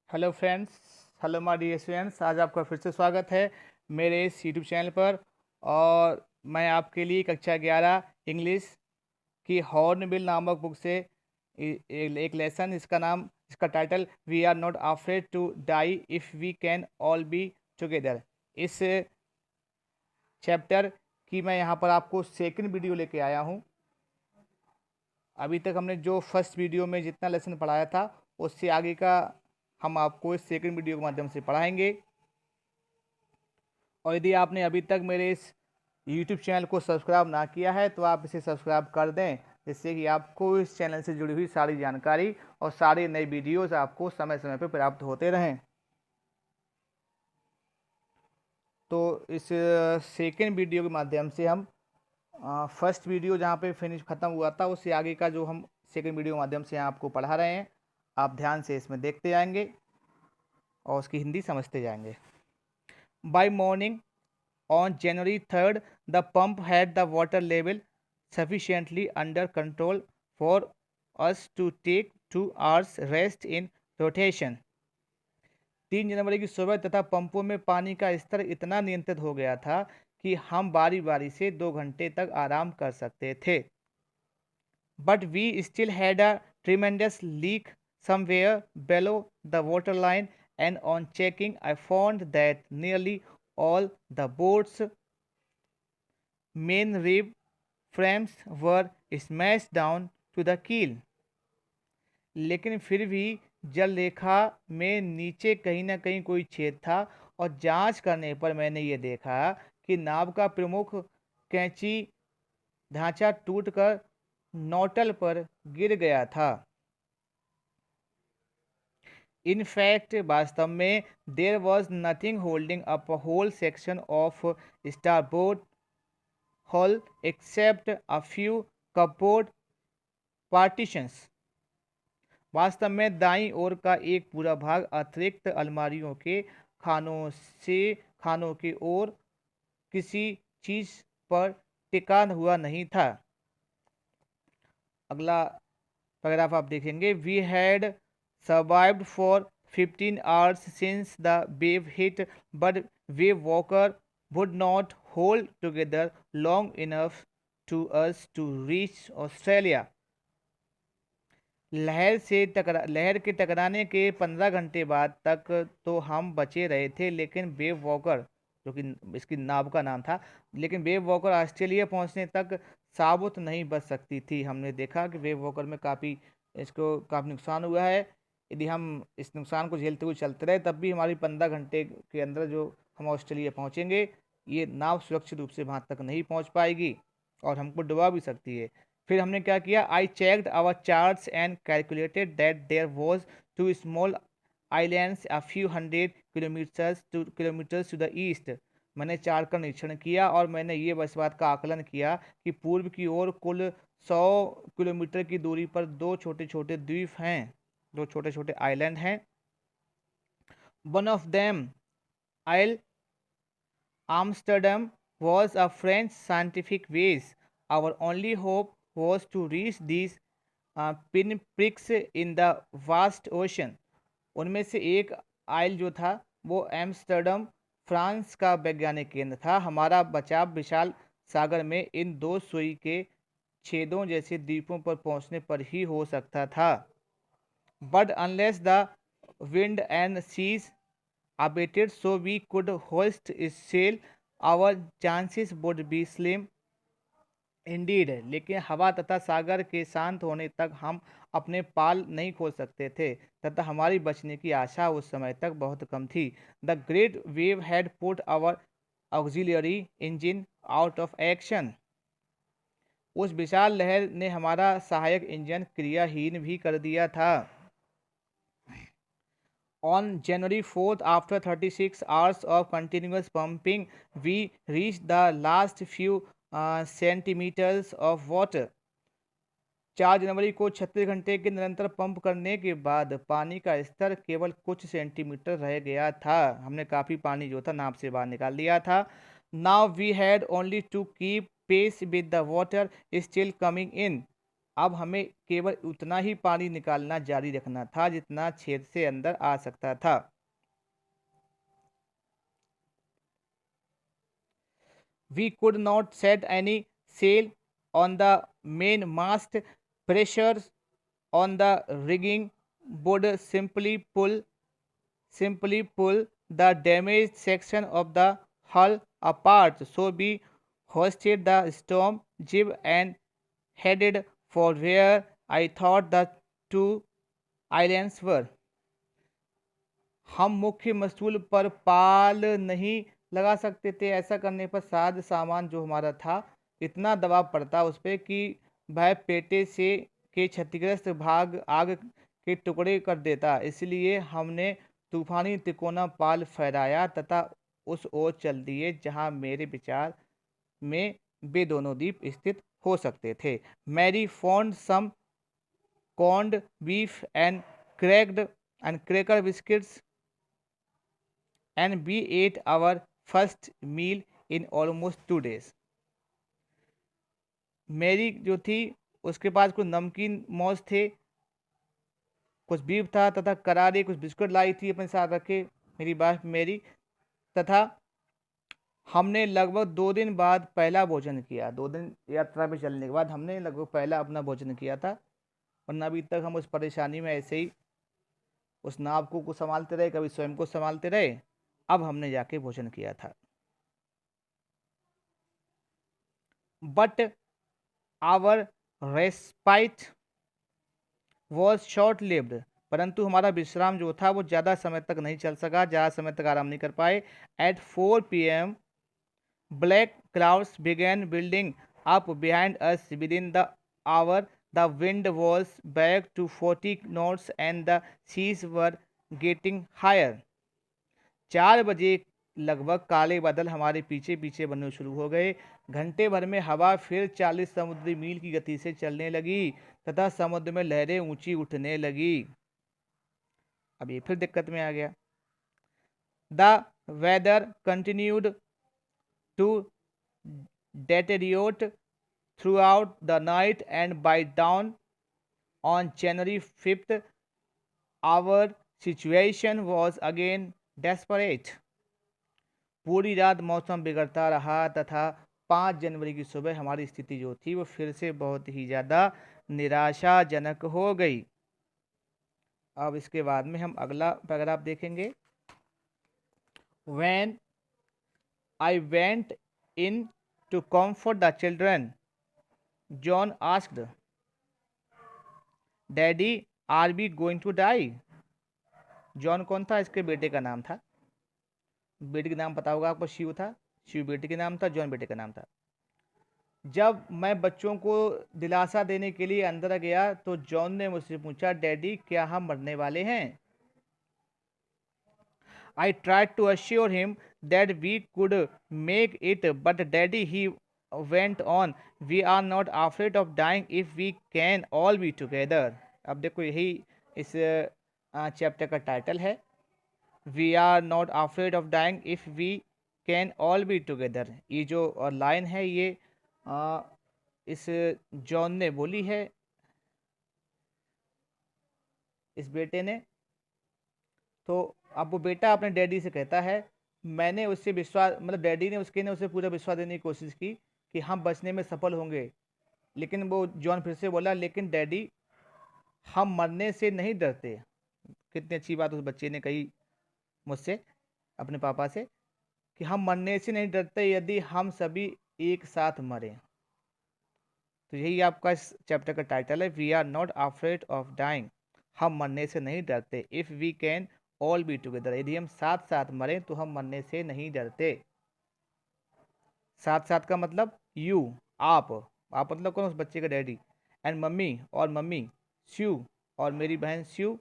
Hello friends. Hello my dear students. आज आपका फिर से स्वागत है मेरे इस यूट्यूब चैनल पर। और मैं आपके लिए कक्षा 11 इंग्लिश की हॉर्नबिल नामक बुक से एक लेसन, इसका title we are not afraid to die if we can all be together. इस चैप्टर की मैं यहाँ पर आपको सेकंड वीडियो लेके आया हूँ। अभी तक हमने जो फर्स्ट वीडियो में जितना लेसन पढ़ाया था उससे आगे का हम आपको इस सेकंड वीडियो के माध्यम से पढ़ाएंगे। और यदि आपने अभी तक मेरे इस YouTube चैनल को सब्सक्राइब ना किया है तो आप इसे सब्सक्राइब कर दें, जिससे कि आपको इस चैनल से जुड़ी हुई सारी जानकारी और सारे नए वीडियोस आपको समय समय पर प्राप्त होते रहें। तो इस सेकेंड वीडियो के माध्यम से हम फर्स्ट वीडियो जहाँ पे फिनिश ख़त्म हुआ था उससे आगे का जो हम सेकेंड वीडियो के माध्यम से आपको पढ़ा रहे हैं, आप ध्यान से इसमें देखते जाएंगे और उसकी हिंदी समझते जाएंगे। By morning on January 3rd, the pump had the water level sufficiently under control for us to take 2 hours rest in rotation. 3 जनवरी की सुबह तथा पंपों में पानी का स्तर इतना नियंत्रित हो गया था कि हम बारी बारी से 2 घंटे तक आराम कर सकते थे। But we still had a tremendous leak somewhere below the waterline, and on checking I found that nearly all the boat's main rib frames were smashed down to the keel. लेकिन फिर भी जल रेखा में नीचे कहीं ना कहीं कोई छेद था, और जांच करने पर मैंने ये देखा कि नाव का प्रमुख कैंची ढांचा टूटकर नोटल पर गिर गया था। इन फैक्ट वास्तव में there was nothing holding up whole section of starboard hull except a few cupboard partitions. वास्तव में दाईं ओर का एक पूरा भाग अतिरिक्त अलमारियों के खानों से खानों की ओर किसी चीज पर टिका हुआ नहीं था। अगला पैराग्राफ आप देखेंगे। We had survived for 15 hours since the wave hit, but wave walker would not hold together long enough to us to reach Australia. लहर के टकराने के 15 घंटे बाद तक तो हम बचे रहे थे, लेकिन वेव वॉकर, जो कि इसकी नाव का नाम था, लेकिन वेव वॉकर ऑस्ट्रेलिया पहुंचने तक साबुत नहीं बच सकती थी। हमने देखा कि वेव वॉकर में इसको काफ़ी नुकसान हुआ है। यदि हम इस नुकसान को झेलते हुए चलते रहे तब भी हमारी 15 घंटे के अंदर जो हम ऑस्ट्रेलिया पहुंचेंगे, ये नाव सुरक्षित रूप से वहां तक नहीं पहुंच पाएगी और हमको डुबा भी सकती है। फिर हमने क्या किया? I checked our charts and calculated that there was 2 small islands a few hundred kilometres to the east. मैंने चार्ट का निरीक्षण किया और मैंने ये इस बात का आकलन किया कि पूर्व की ओर कुल 100 किलोमीटर की दूरी पर दो छोटे छोटे द्वीप हैं, दो छोटे छोटे आइलैंड हैं। One of them, isle Amsterdam, was a French scientific base. Our only hope was to reach these pinpricks in the vast ocean. उनमें से एक आइल जो था वो एम्स्टर्डम फ्रांस का वैज्ञानिक केंद्र था। हमारा बचाव विशाल सागर में इन दो सुई के छेदों जैसे द्वीपों पर पहुंचने पर ही हो सकता था। But unless the wind and seas abated so we could hoist sail, our chances would be slim Indeed. लेकिन हवा तथा सागर के शांत होने तक हम अपने पाल नहीं खोल सकते थे तथा हमारी बचने की आशा उस समय तक बहुत कम थी। The great wave had put our auxiliary engine out of action. उस विशाल लहर ने हमारा सहायक इंजन क्रियाहीन भी कर दिया था। On January 4th, after 36 hours of continuous pumping, we reached the last few centimeters of water. 4 जनवरी को 36 घंटे के निरंतर पंप करने के बाद पानी का स्तर केवल कुछ सेंटीमीटर रह गया था। हमने काफ़ी पानी जो था नाव से बाहर निकाल दिया था। Now we had only to keep pace with the water still coming in. अब हमें केवल उतना ही पानी निकालना जारी रखना था जितना छेद से अंदर आ सकता था। We could not set any sail on the mainmast. Pressures on the rigging would simply pull the damaged section of the hull apart. So we hoisted the storm jib and headed for where I thought the two islands were. हम मुख्य मस्तूल पर पाल नहीं लगा सकते थे। ऐसा करने पर साज सामान जो हमारा था इतना दबाव पड़ता उस पर कि वह पेटे से के क्षतिग्रस्त भाग आग के टुकड़े कर देता। इसलिए हमने तूफानी तिकोना पाल फहराया तथा उस ओर चल दिए जहां मेरे विचार में वे दोनों द्वीप स्थित हो सकते थे। Mary found some corned beef and cracker biscuits and we ate our first meal in almost 2 days. मेरी जो थी उसके पास कुछ नमकीन मौज थे, कुछ बीफ था तथा करारे कुछ बिस्कुट लाई थी अपने साथ रखे मेरी बात मेरी, तथा हमने लगभग 2 दिन बाद पहला भोजन किया। 2 दिन यात्रा पे चलने के बाद हमने लगभग पहला अपना भोजन किया था। वरना अभी तक हम उस परेशानी में ऐसे ही उस नाव को संभालते रहे, कभी स्वयं को संभालते रहे। अब हमने जाके भोजन किया था। But our respite was short lived. परंतु हमारा विश्राम जो था वो ज़्यादा समय तक नहीं चल सका, ज़्यादा समय तक आराम नहीं कर पाए। At 4 PM black clouds began building up behind us within the hour. The wind was back to 40 knots and the seas were getting higher. 4 बजे लगभग काले बादल हमारे पीछे पीछे बनने शुरू हो गए। घंटे भर में हवा फिर 40 समुद्री मील की गति से चलने लगी तथा समुद्र में लहरें ऊंची उठने लगी। अब ये फिर दिक्कत में आ गया। The weather continued to deteriorate throughout the night and by dawn on January 5th our situation was again desperate. पूरी रात मौसम बिगड़ता रहा तथा 5 जनवरी की सुबह हमारी स्थिति जो थी वो फिर से बहुत ही ज़्यादा निराशाजनक हो गई। अब इसके बाद में हम अगला पैराग्राफ देखेंगे। When I went in to comfort the children, John asked, Daddy, are we going to die? John कौन था? इसके बेटे का नाम था। बेटे का नाम पता होगा आपको, शिव था। शिव बेटे का नाम था, जॉन बेटे का नाम था। जब मैं बच्चों को दिलासा देने के लिए अंदर गया तो जॉन ने मुझसे पूछा, डैडी क्या हम मरने वाले हैं? I tried to assure him that we could make it, but Daddy, he went on, we are not afraid of dying if we can all be together. अब देखो यही इस चैप्टर का टाइटल है, we are not afraid of dying if we can all be together। ये जो line है ये इस जॉन ने बोली है, इस बेटे ने। तो अब वो बेटा अपने डैडी से कहता है, मैंने उससे विश्वास, मतलब डैडी ने उसे पूरा विश्वास देने की कोशिश की कि हम बचने में सफल होंगे। लेकिन वो जॉन फिर से बोला, लेकिन डैडी हम मरने से नहीं डरते। कितनी अच्छी बात उस बच्चे ने कही मुझसे, अपने पापा से, कि हम मरने से नहीं डरते यदि हम सभी एक साथ मरें। तो यही आपका इस चैप्टर का टाइटल है, we are not afraid of dying. हम मरने से नहीं डरते। If we can all be together, यदि हम साथ साथ मरें तो हम मरने से नहीं डरते। साथ साथ का मतलब यू, आप मतलब कौन? उस बच्चे का डैडी। एंड मम्मी, और मम्मी, स्यू और मेरी बहन स्यू,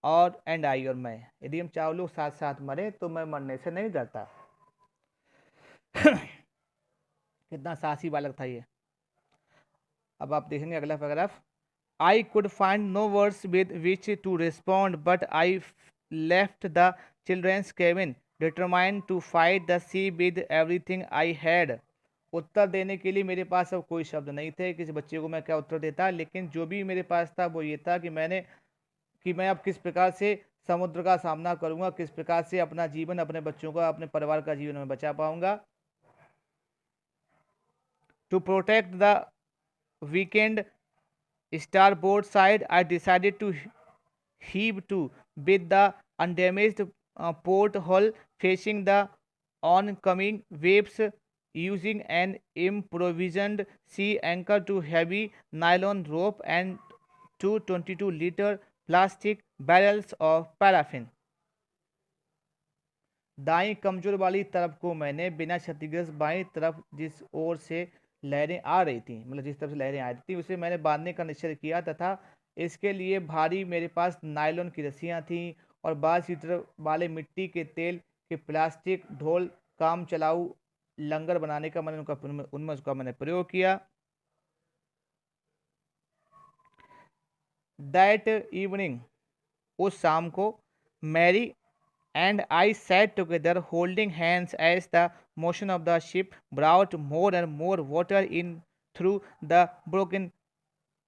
और एंड आई और मैं, यदि हम चारों लोग साथ साथ मरें तो मैं मरने से नहीं डरता। कितना साहसी बालक था ये। अब आप देखेंगे अगला paragraph. I could find no words with which to respond, but I left the children's cabin, determined to fight the sea with everything I had. उत्तर देने के लिए मेरे पास अब कोई शब्द नहीं थे, किसी बच्चे को मैं क्या उत्तर देता, लेकिन जो भी मेरे पास था वो ये था कि मैं अब किस प्रकार से समुद्र का सामना करूंगा, किस प्रकार से अपना जीवन, अपने बच्चों का, अपने परिवार का जीवन में बचा पाऊंगा। To protect the weakened starboard side, I decided to heave to with the undamaged port hull facing the oncoming waves, using an improvised sea anchor to heavy nylon rope and two 22-liter plastic barrels of paraffin. दाई कमजोर वाली तरफ को मैंने बिना क्षतिग्रस्त by तरफ जिस ओर से लहरें आ रही थी, मतलब जिस तरफ से लहरें आ रही थी, उसे मैंने बांधने का निश्चय किया तथा इसके लिए भारी मेरे पास नायलॉन की रस्सियां थीं और बाज की तरफ वाले मिट्टी के तेल के प्लास्टिक ढोल काम चलाऊ लंगर बनाने का मैंने उनमें उसका मैंने प्रयोग किया। दैट इवनिंग, उस शाम को, Mary and I sat together holding hands as the motion of the ship brought more and more water in through the broken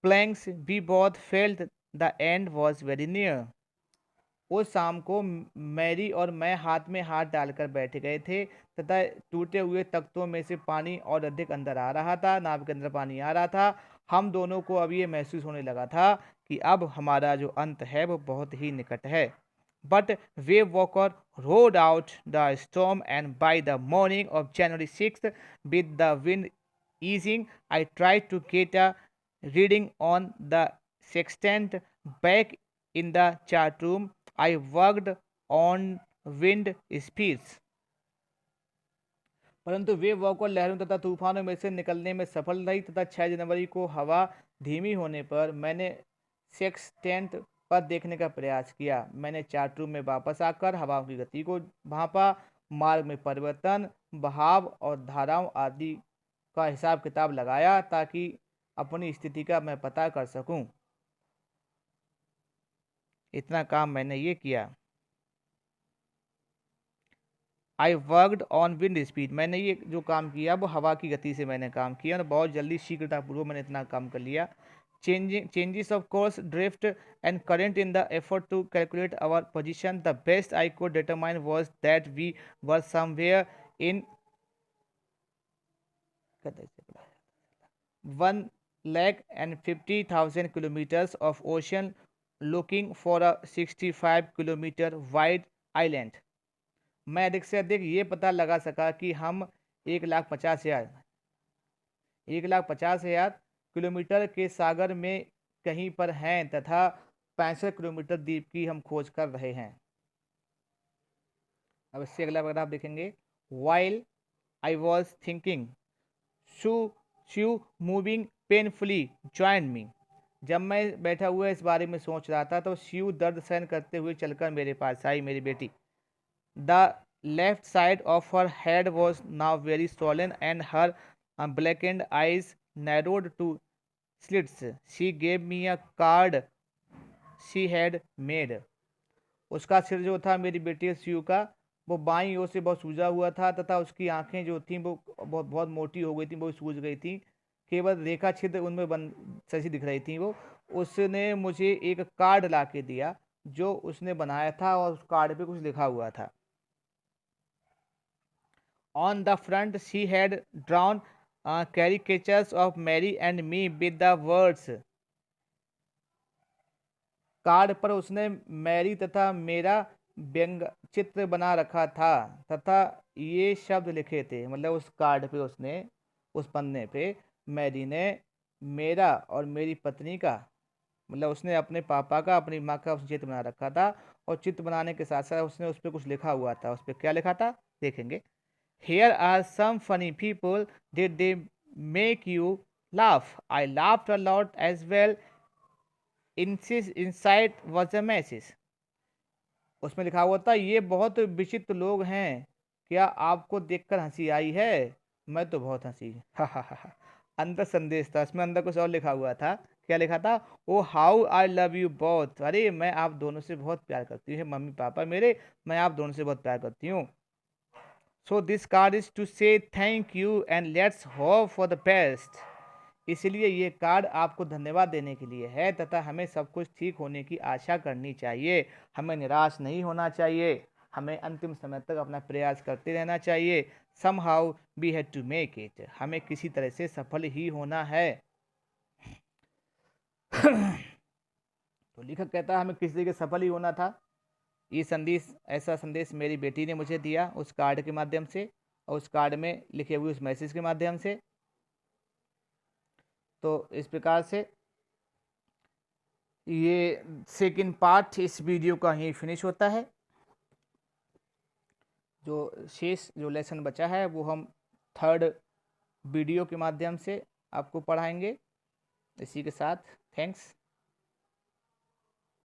planks. We both felt the end was very near. उस शाम को Mary और मैं हाथ में हाथ डालकर बैठ गए थे तथा टूटे हुए तख्तों में से पानी और अधिक अंदर आ रहा था, नाव के अंदर पानी आ रहा था। हम दोनों को अब ये महसूस होने लगा था कि अब हमारा जो अंत है वो बहुत ही निकट है। But Wave Walker rode out the storm, and by the morning of January 6th, with the wind easing, I tried to get a reading on the sextant. Back in the chart room, I worked on wind speeds. परंतु वे walker लहरों तथा तूफानों में से निकलने में सफल रही तथा 6 जनवरी को हवा धीमी होने पर मैंने सेक्सटेंट पर देखने का प्रयास किया। मैंने चार्ट रूम में वापस आकर हवा की गति को भांपा, मार्ग में परिवर्तन, बहाव और धाराओं आदि का हिसाब किताब लगाया ताकि अपनी स्थिति का मैं पता कर सकूं। इतना काम मैंने ये किया। I worked on wind speed, मैंने ये जो काम किया वो हवा की गति से मैंने काम किया और बहुत जल्दी शीघ्रतापूर्वक मैंने इतना काम कर लिया। Changes of course, drift and current in the effort to calculate our position, the best I could determine was that we were somewhere in 150,000 kilometers of ocean, looking for a 65-kilometer wide island. मैं अधिक से अधिक ये पता लगा सका कि हम 1,50,000 किलोमीटर के सागर में कहीं पर हैं तथा 65 किलोमीटर द्वीप की हम खोज कर रहे हैं। अब इससे अगला पैराग्राफ देखेंगे। While I was thinking, shoe moving painfully join me, जब मैं बैठा हुआ इस बारे में सोच रहा था तो शिव दर्द सहन करते हुए चलकर मेरे पास आई, मेरी बेटी। The left side of her head was now very swollen and her blackened eyes narrowed to slits. She gave me a card she had made. उसका सिर जो था मेरी बेटी शिव का, वो बाईं ओर से बहुत सूजा हुआ था तथा उसकी आंखें जो थीं वो बहुत बहुत मोटी हो गई थी, वो सूज गई थी, केवल रेखा छिद्र उनमें बन सही दिख रही थी। वो उसने मुझे एक कार्ड ला के दिया जो उसने बनाया था और उस कार्ड पे कुछ लिखा हुआ था। On the front she had drawn caricatures of Mary and me with the words. Card पर उसने मैरी तथा मेरा व्यंग चित्र बना रखा था तथा ये शब्द लिखे थे, मतलब उस कार्ड पे उसने, उस पन्ने पे मैरी ने मेरा और मेरी पत्नी का, मतलब उसने अपने पापा का, अपनी माँ का चित्र बना रखा था और चित्र बनाने के साथ साथ उसने उस पर कुछ लिखा हुआ था। उस पर क्या लिखा था देखेंगे। Here are some funny people. Did they make you laugh? I laughed a lot as well. Inside was a message. उसमें लिखा हुआ था, ये बहुत विचित्र लोग हैं, क्या आपको देखकर हंसी आई है? मैं तो बहुत हंसी। हा हा हा। अंदर संदेश था, इसमें अंदर कुछ और लिखा हुआ था। क्या लिखा था? Oh how I love you both, अरे मैं आप दोनों से बहुत प्यार करती हूँ, मम्मी पापा मेरे, मैं आप दोनों से बहुत प्यार करती हूँ। So this card is to say thank you and let's hope for the best. इसलिए ये कार्ड आपको धन्यवाद देने के लिए है तथा हमें सब कुछ ठीक होने की आशा करनी चाहिए। हमें निराश नहीं होना चाहिए, हमें अंतिम समय तक अपना प्रयास करते रहना चाहिए। Somehow we have to make it, हमें किसी तरह से सफल ही होना है। तो लेखक कहता है हमें किसी तरीके सफल ही होना था। ये संदेश, ऐसा संदेश मेरी बेटी ने मुझे दिया उस कार्ड के माध्यम से और उस कार्ड में लिखे हुए उस मैसेज के माध्यम से। तो इस प्रकार से ये सेकंड पार्ट इस वीडियो का ही फिनिश होता है। जो शेष जो लेसन बचा है वो हम थर्ड वीडियो के माध्यम से आपको पढ़ाएंगे। इसी के साथ थैंक्स।